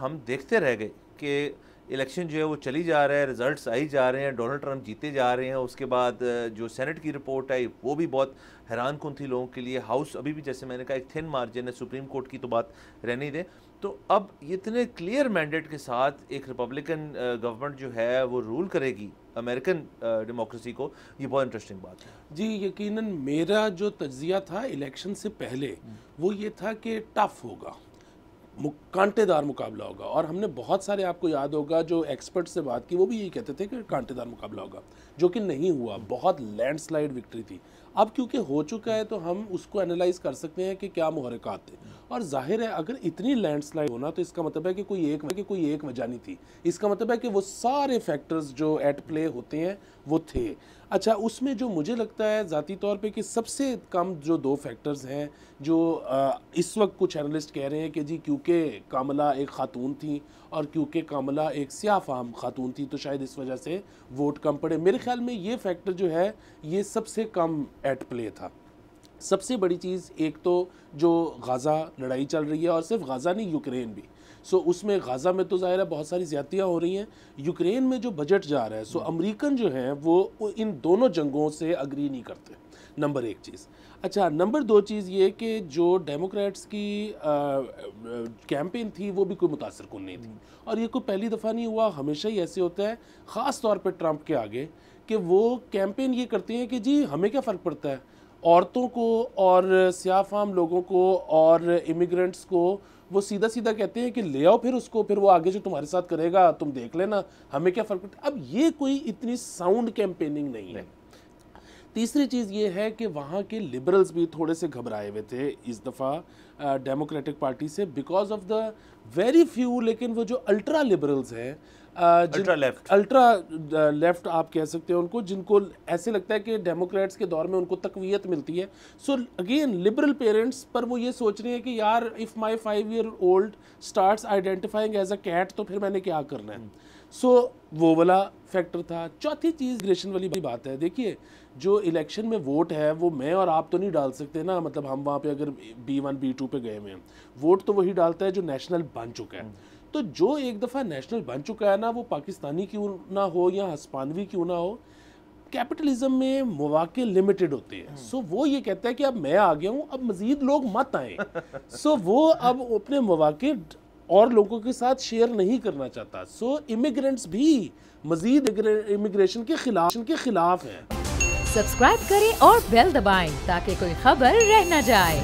ہم دیکھتے رہ گئے کہ الیکشن جو ہے وہ چلی جا رہا ہے، ریزلٹس آئی جا رہے ہیں، ڈونلڈ ٹرمپ جیتے جا رہے ہیں. اس کے بعد جو سینٹ کی رپورٹ آئی وہ بھی بہت حیران کن تھی لوگوں کے لیے. ہاؤس ابھی بھی جیسے میں نے کہا ایک تھن مارجن ہے، سپریم کورٹ کی تو بات رہنے دیں. تو اب اتنے کلیئر مینڈیٹ کے ساتھ ایک ریپبلکن گورنمنٹ جو ہے وہ رول کرے گی امریکن ڈیموکریسی کو، یہ بہت انٹرسٹنگ بات ہے. جی یقیناً میرا جو تجزیہ تھا الیکشن سے پہلے وہ یہ تھا کہ ٹف ہوگا، کانٹے دار مقابلہ ہوگا، اور ہم نے بہت سارے، آپ کو یاد ہوگا جو ایکسپرٹ سے بات کی وہ بھی یہی کہتے تھے کہ کانٹے دار مقابلہ ہوگا، جو کہ نہیں ہوا. بہت لینڈ سلائیڈ وکٹری تھی. اب کیونکہ ہو چکا ہے تو ہم اس کو انالائز کر سکتے ہیں کہ کیا محرکات تھے، اور ظاہر ہے اگر اتنی لینڈ سلائیڈ ہونا تو اس کا مطلب ہے کہ کوئی ایک وجہ نہیں تھی. اس کا مطلب ہے کہ وہ سارے فیکٹرز جو ایٹ پلے ہوتے ہیں وہ تھے. اچھا، اس میں جو مجھے لگتا ہے ذاتی طور پہ کہ سب سے کم جو دو فیکٹرز ہیں جو اس وقت کچھ اینالسٹ کہہ رہے ہیں کہ جی کیونکہ کاملا ایک خاتون تھی اور کیونکہ کاملا ایک سیاہ فام خاتون تھی تو شاید اس وجہ سے ووٹ کم پڑے. میرے خیال میں یہ فیکٹر جو ہے یہ سب سے کم ایٹ پلے تھا. سب سے بڑی چیز ایک تو جو غزہ لڑائی چل رہی ہے، اور صرف غزہ نہیں، یوکرین بھی. اس میں غزہ میں تو ظاہر ہے بہت ساری زیادتیاں ہو رہی ہیں. یوکرین میں جو بجٹ جا رہا ہے، امریکن جو ہیں وہ ان دونوں جنگوں سے اگری نہیں کرتے. نمبر ایک چیز. اچھا، نمبر دو چیز یہ کہ جو ڈیموکریٹس کی کیمپین تھی وہ بھی کوئی متاثر کن نہیں تھی. اور یہ کوئی پہلی دفعہ نہیں ہوا، ہمیشہ ہی ایسے ہوتا ہے، خاص طور پہ ٹرمپ کے آگے، کہ وہ کیمپین یہ کرتے ہیں کہ جی ہمیں کیا فرق پڑتا ہے، عورتوں کو اور سیاہ فام لوگوں کو اور امیگرنٹس کو وہ سیدھا سیدھا کہتے ہیں کہ لے آؤ پھر اس کو، پھر وہ آگے جو تمہارے ساتھ کرے گا تم دیکھ لینا، ہمیں کیا فرق پڑتا ہے. اب یہ کوئی اتنی ساؤنڈ کیمپیننگ نہیں ہے. تیسری چیز یہ ہے کہ وہاں کے لبرلز بھی تھوڑے سے گھبرائے ہوئے تھے اس دفعہ ڈیموکریٹک پارٹی سے، because of the very few, لیکن وہ جو الٹرا لبرلز ہیں، الٹرا لیفٹ آپ کہہ سکتے ہیں ان کو، جن کو ایسے لگتا ہے کہ ڈیموکریٹس کے دور میں ان کو تقویت ملتی ہے. سو اگین لبرل پیرنٹس پر وہ یہ سوچ رہے ہیں کہ یار if my 5 year old starts identifying as a cat تو پھر میں نے کیا کرنا ہے. وہ والا فیکٹر تھا. چوتھی چیز امیگریشن والی بات ہے. دیکھیے جو الیکشن میں ووٹ ہے وہ میں اور آپ تو نہیں ڈال سکتے نا، مطلب ہم وہاں پہ اگر B1 B2 پہ گئے ہوئے ہیں، ووٹ تو وہی ڈالتا ہے جو نیشنل بن چکا ہے. تو جو ایک دفعہ نیشنل بن چکا ہے نا، وہ پاکستانی کیوں نہ ہو یا ہسپانوی کیوں نہ ہو، کیپٹلزم میں مواقع لمیٹڈ ہوتے ہیں. وہ یہ کہتا ہے کہ اب میں آ گیا ہوں، اب مزید لوگ مت آئیں. وہ اب اپنے مواقع اور لوگوں کے ساتھ شیئر نہیں کرنا چاہتا. امیگرنٹس بھی مزید امیگریشن کے خلاف ہیں. سبسکرائب کریں اور بیل دبائیں تاکہ کوئی خبر رہ نہ جائے.